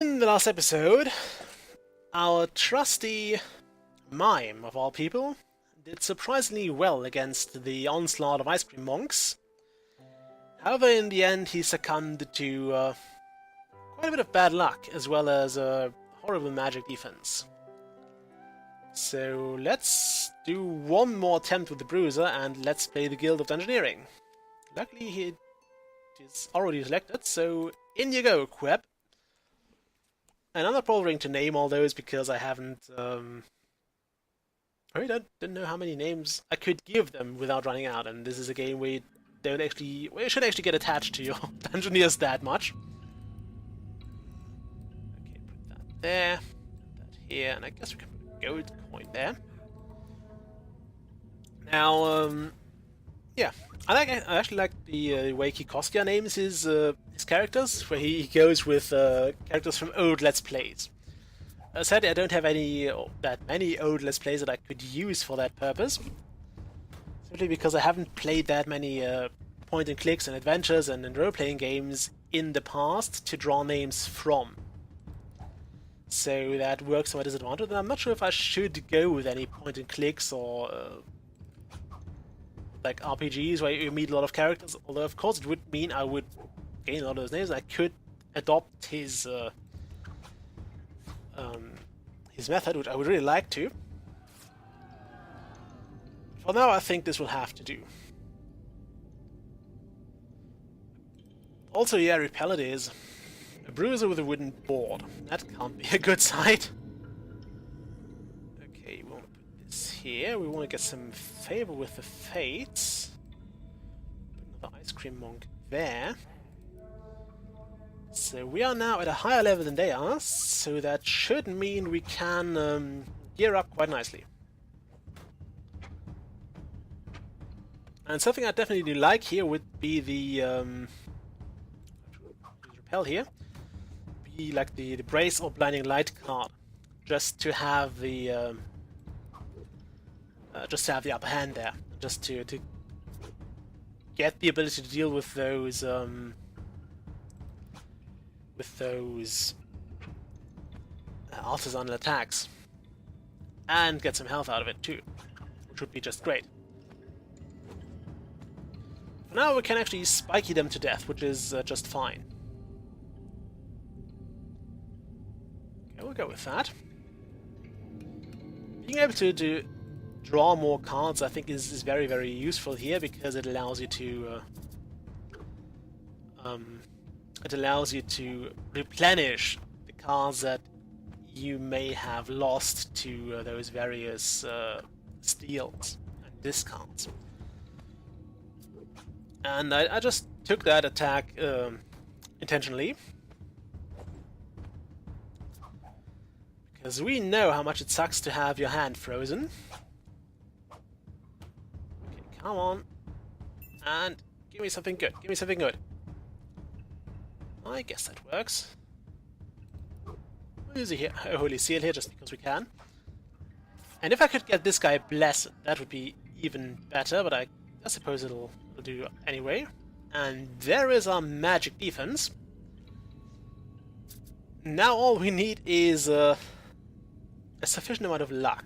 In the last episode, our trusty mime, of all people, did surprisingly well against the onslaught of ice cream monks. However, in the end, he succumbed to quite a bit of bad luck, as well as a horrible magic defense. So let's do one more attempt with the bruiser, and let's play the Guild of Dungeoneering. Luckily, he is already selected, so in you go, Queb. And I'm not bothering to name all those because I haven't. I really don't know how many names I could give them without running out. And this is a game where you don't actually, where you should actually get attached to your dungeoneers that much. Okay, put that there, put that here, and I guess we can put a gold coin there. Now, yeah, I actually like the way Kikoskia names his characters, where he goes with characters from old Let's Plays. Sadly, I don't have that many old Let's Plays that I could use for that purpose. Simply because I haven't played that many point and clicks and adventures and role-playing games in the past to draw names from. So that works to my disadvantage, and I'm not sure if I should go with any point and clicks or like RPGs where you meet a lot of characters, although of course it would mean I would gain a lot of those names. I could adopt his method, which I would really like to. For now, I think this will have to do. Also, yeah, repel it is. A bruiser with a wooden board. That can't be a good sight. Okay, we want to put this here. We want to get some favor with the fates. Put another ice cream monk there. So we are now at a higher level than they are, so that should mean we can gear up quite nicely. And something I definitely like here would be the repel here, be like the brace or blinding light card, just to have the upper hand there, just to get the ability to deal with those artisanal attacks, and get some health out of it too, which would be just great. For now, we can actually spikey them to death, which is just fine. Okay, we'll go with that. Being able to draw more cards, I think, is very, very useful here, because it allows you to replenish the cards that you may have lost to those various steals and discounts. And I just took that attack intentionally, because we know how much it sucks to have your hand frozen. Okay, come on, and give me something good. Give me something good. I guess that works. We'll use a Holy Seal here just because we can. And if I could get this guy blessed, that would be even better, but I suppose it'll do anyway. And there is our magic defense. Now all we need is a sufficient amount of luck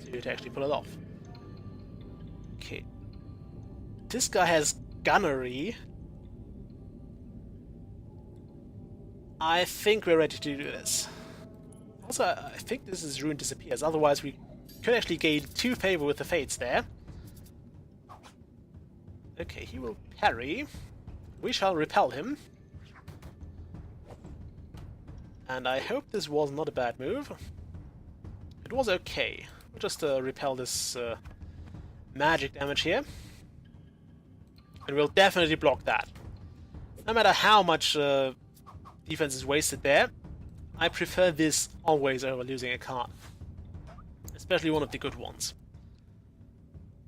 to actually pull it off. Okay. This guy has gunnery. I think we're ready to do this. Also, I think this is Ruin Disappears, otherwise we could actually gain 2 favor with the fates there. Okay, he will parry. We shall repel him. And I hope this was not a bad move. It was okay. We'll just repel this magic damage here. And we'll definitely block that. No matter how much defense is wasted there, I prefer this always over losing a card. Especially one of the good ones.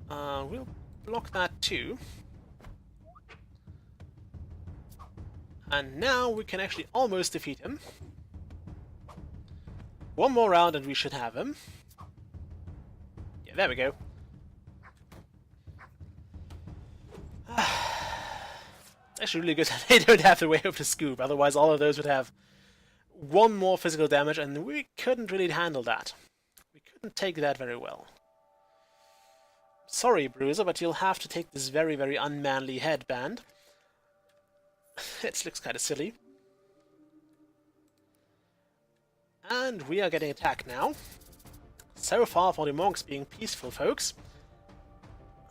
We'll block that too. And now we can actually almost defeat him. One more round and we should have him. Yeah, there we go. It's actually really good that they don't have the way of the scoop, otherwise all of those would have one more physical damage, and we couldn't really handle that. We couldn't take that very well. Sorry, Bruiser, but you'll have to take this very, very unmanly headband. It looks kind of silly. And we are getting attacked now. So far for the monks being peaceful, folks.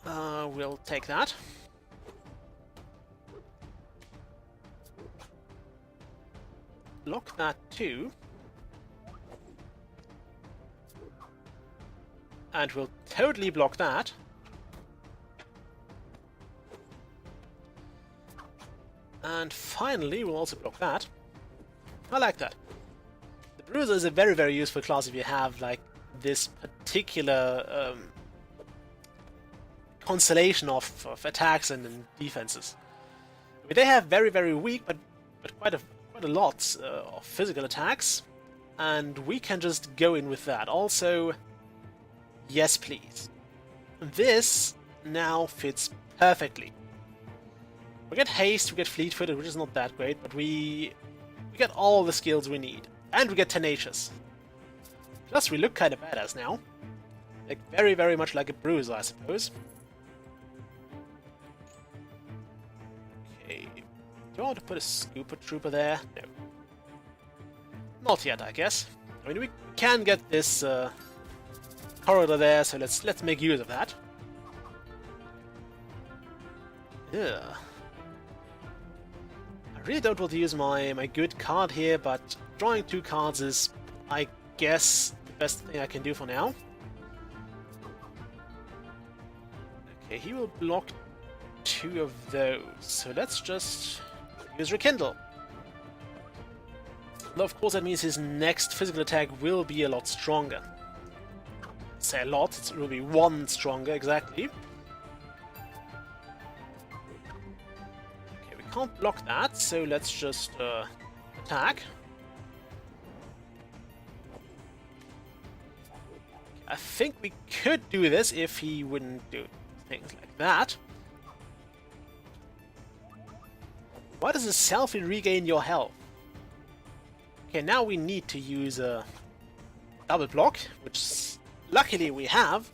We'll take that. Block that too. And we'll totally block that. And finally, we'll also block that. I like that. The Bruiser is a very, very useful class if you have, like, this particular constellation of attacks and defenses. I mean, they have very, very weak, but quite a lot of physical attacks, and we can just go in with that. Also, yes please. This now fits perfectly. We get haste, we get fleet-footed, which is not that great, but we get all the skills we need. And we get tenacious. Plus we look kind of badass now. Like very, very much like a Bruiser, I suppose. Okay. Do I want to put a Scooper Trooper there? No. Not yet, I guess. I mean, we can get this corridor there, so let's make use of that. Yeah. I really don't want to use my good card here, but drawing 2 cards is, I guess, the best thing I can do for now. Okay, he will block 2 of those, so let's just use Rekindle. Though of course that means his next physical attack will be a lot stronger. Say a lot, it will be 1 stronger, exactly. Okay, we can't block that, so let's just attack. I think we could do this if he wouldn't do things like that. Why does it self-regain your health? Okay, now we need to use a double block, which luckily we have.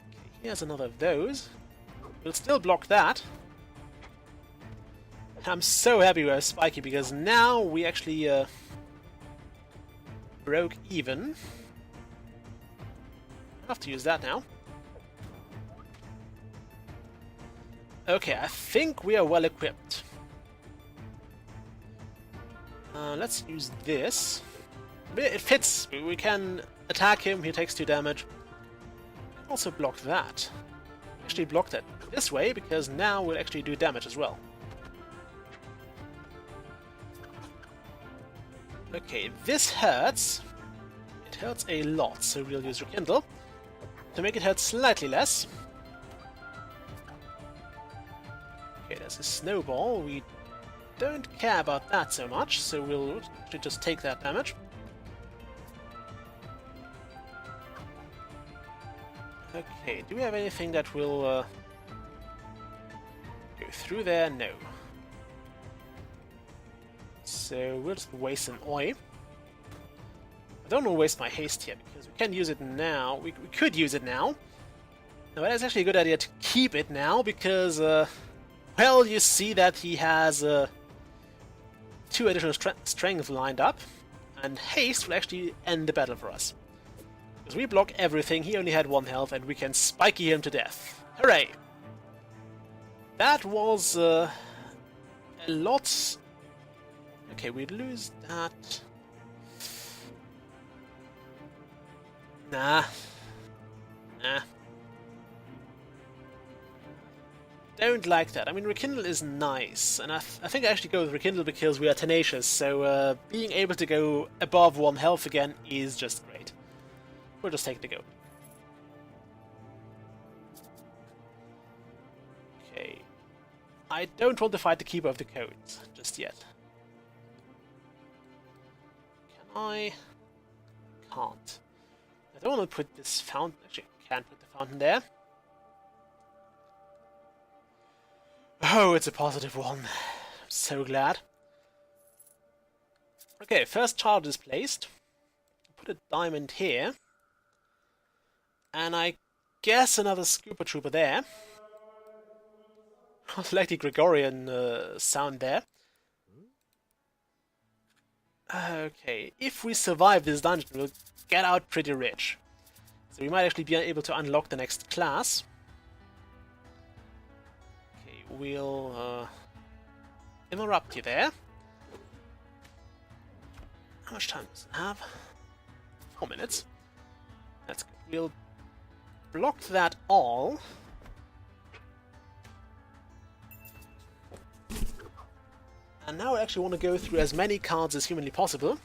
Okay, here's another of those. We'll still block that. I'm so happy we have Spikey, because now we actually broke even. I have to use that now. Okay, I think we are well equipped. Let's use this. It fits. We can attack him, he takes 2 damage. Also block that. Actually block that this way, because now we'll actually do damage as well. Okay, this hurts. It hurts a lot, so we'll use Rekindle to make it hurt slightly less. Okay, there's a snowball. We don't care about that so much, so we'll just take that damage. Okay, do we have anything that will go through there? No. So we'll just waste an Oi. I don't want to waste my haste here, because we can use it now. We could use it now. Now that's actually a good idea to keep it now, because well, you see that he has 2 additional strength lined up, and haste will actually end the battle for us. Because we block everything, he only had 1 health, and we can spikey him to death. Hooray! That was a lot. Okay, we'd lose that. Nah. Don't like that. I mean, Rekindle is nice, and I think I actually go with Rekindle because we are tenacious, so being able to go above 1 health again is just great. We'll just take the go. Okay. I don't want to fight the Keeper of the Codes just yet. Can I? Can't. I don't want to put this fountain. Actually, I can put the fountain there. Oh, it's a positive one. I'm so glad. Okay, first charge is placed. Put a diamond here. And I guess another Scooper Trooper there. I like the Gregorian sound there. Okay, if we survive this dungeon, we'll get out pretty rich. So we might actually be able to unlock the next class. Okay, we'll interrupt you there. How much time does it have? 4 minutes. That's good. We'll block that all. And now I actually want to go through as many cards as humanly possible,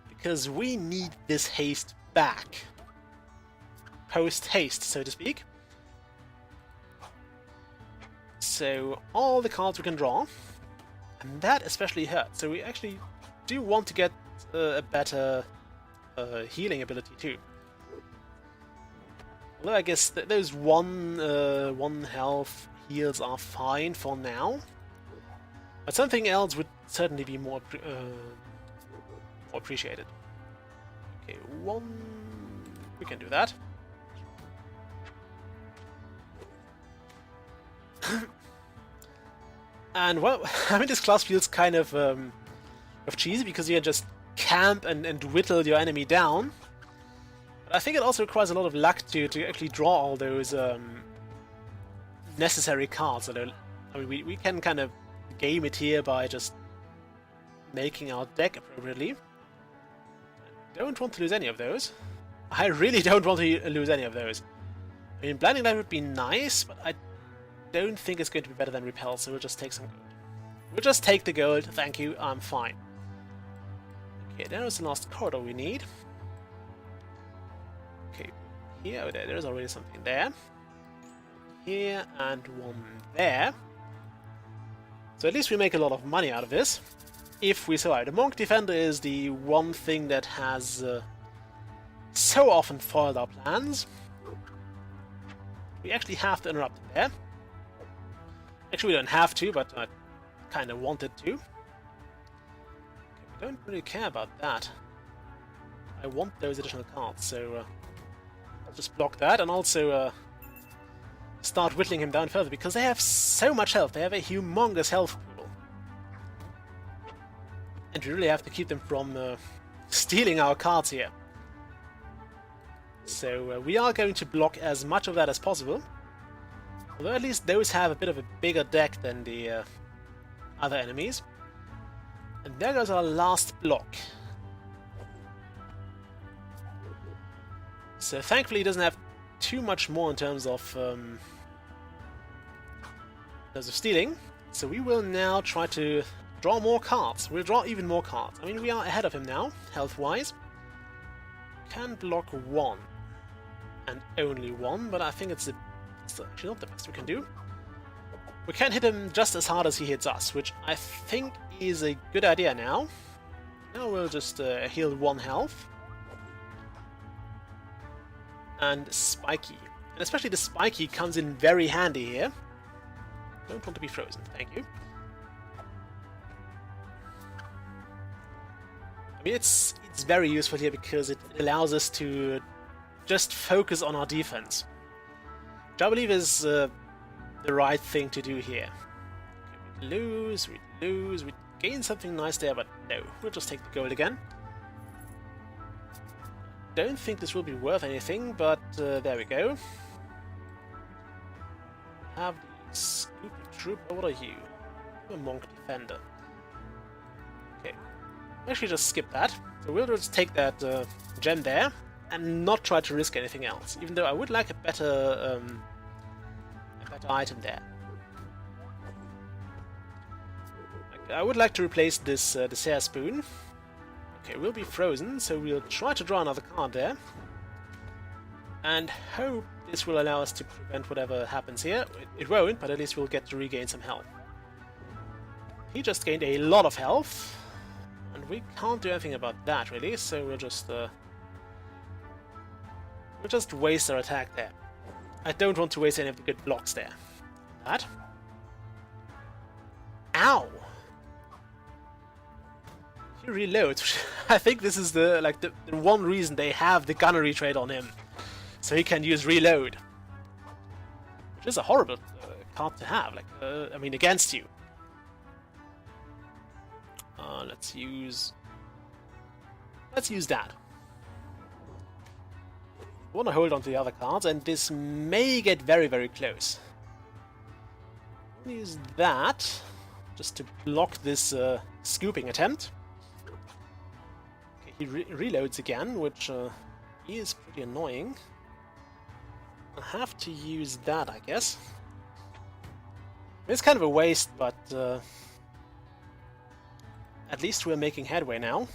because we need this haste back. Post-haste, so to speak. So, all the cards we can draw, and that especially hurts. So we actually do want to get a better healing ability too. Although I guess those one health heals are fine for now. But something else would certainly be more appreciated. Okay, we can do that. And well, I mean, this class feels kind of cheesy because you can just camp and whittle your enemy down. But I think it also requires a lot of luck to actually draw all those necessary cards. I mean, we can kind of game it here by just making our deck appropriately. I don't want to lose any of those. I really don't want to lose any of those. I mean, Blinding Light would be nice, but I don't think it's going to be better than Repel, so we'll just take some gold. We'll just take the gold, thank you, I'm fine. Okay, there's the last corridor we need. Okay, here, oh, there's already something there. Here, and one there. So at least we make a lot of money out of this, if we survive. The Monk Defender is the one thing that has so often foiled our plans. We actually have to interrupt him there. Actually, we don't have to, but I kind of wanted to. Okay, we don't really care about that. I want those additional cards, so I'll just block that, and also start whittling him down further, because they have so much health. They have a humongous health pool. And we really have to keep them from stealing our cards here. So we are going to block as much of that as possible. Although at least those have a bit of a bigger deck than the other enemies. And there goes our last block. So thankfully he doesn't have too much more in terms of stealing. So we will now try to draw more cards. We'll draw even more cards. I mean, we are ahead of him now, health-wise. Can block one. And only one, but I think it's actually not the best we can do. We can hit him just as hard as he hits us, which I think is a good idea now. Now we'll just heal one health. And Spikey. And especially the Spikey comes in very handy here. Don't want to be frozen, thank you. I mean, it's very useful here because it allows us to just focus on our defense, which I believe is the right thing to do here. Okay, we lose, we gain something nice there, but no, we'll just take the gold again. Don't think this will be worth anything, but there we go. Have the Scooper Trooper, what are you? You're a Monk Defender. Okay, actually just skip that. So we'll just take that gem there and not try to risk anything else, even though I would like a better item there. I would like to replace this dessert spoon. Okay, we'll be frozen, so we'll try to draw another card there. And hope this will allow us to prevent whatever happens here. It won't, but at least we'll get to regain some health. He just gained a lot of health, and we can't do anything about that really, so we'll just waste our attack there. I don't want to waste any of the good blocks there. That. Ow! He reloads. I think this is the one reason they have the gunnery trait on him, so he can use reload, which is a horrible card to have. I mean, against you. Let's use that. I want to hold on to the other cards, and this may get very, very close. Use that just to block this scooping attempt. Okay, he reloads again, which is pretty annoying. I'll have to use that, I guess. It's kind of a waste, but at least we're making headway now.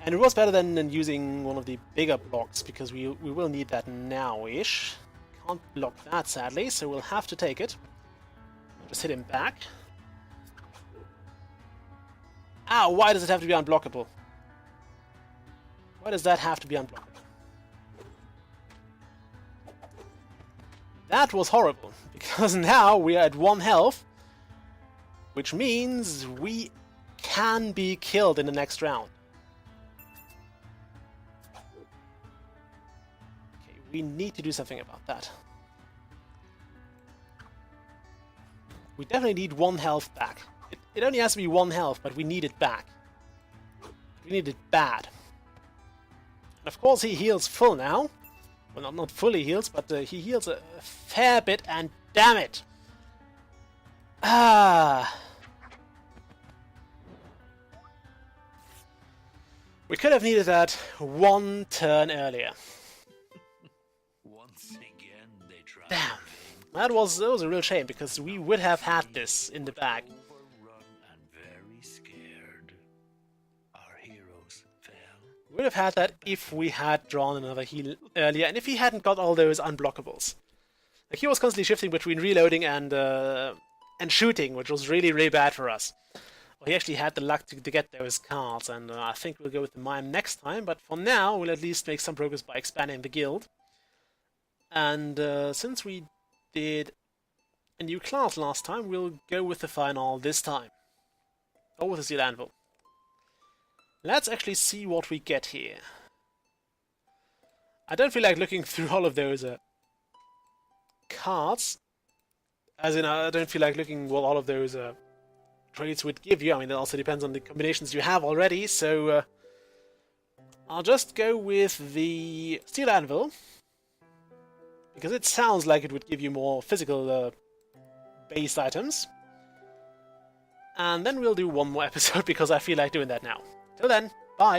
And it was better than using one of the bigger blocks, because we will need that now-ish. Can't block that, sadly, so we'll have to take it. Just hit him back. Ow, why does it have to be unblockable? Why does that have to be unblockable? That was horrible, because now we are at 1 health, which means we can be killed in the next round. Okay, we need to do something about that. We definitely need 1 health back. It only has to be 1 health, but we need it back. We need it bad. And of course he heals full now. Well, not fully heals, but he heals a fair bit, and damn it! We could have needed that 1 turn earlier. Once again, they tried. Damn. That was a real shame, because we would have had this in the bag. Overrun and very scared. Our heroes fell. We would have had that if we had drawn another heal earlier, and if he hadn't got all those unblockables. Like, he was constantly shifting between reloading and shooting, which was really, really bad for us. Well, he actually had the luck to get those cards, and I think we'll go with the mime next time, but for now we'll at least make some progress by expanding the guild. And since we did a new class last time, we'll go with the final this time. Or with the steel anvil. Let's actually see what we get here. I don't feel like looking through all of those cards. As in, I don't feel like looking what all of those traits would give you. I mean, it also depends on the combinations you have already, so I'll just go with the steel anvil, because it sounds like it would give you more physical based items. And then we'll do one more episode, because I feel like doing that now. Till then, bye!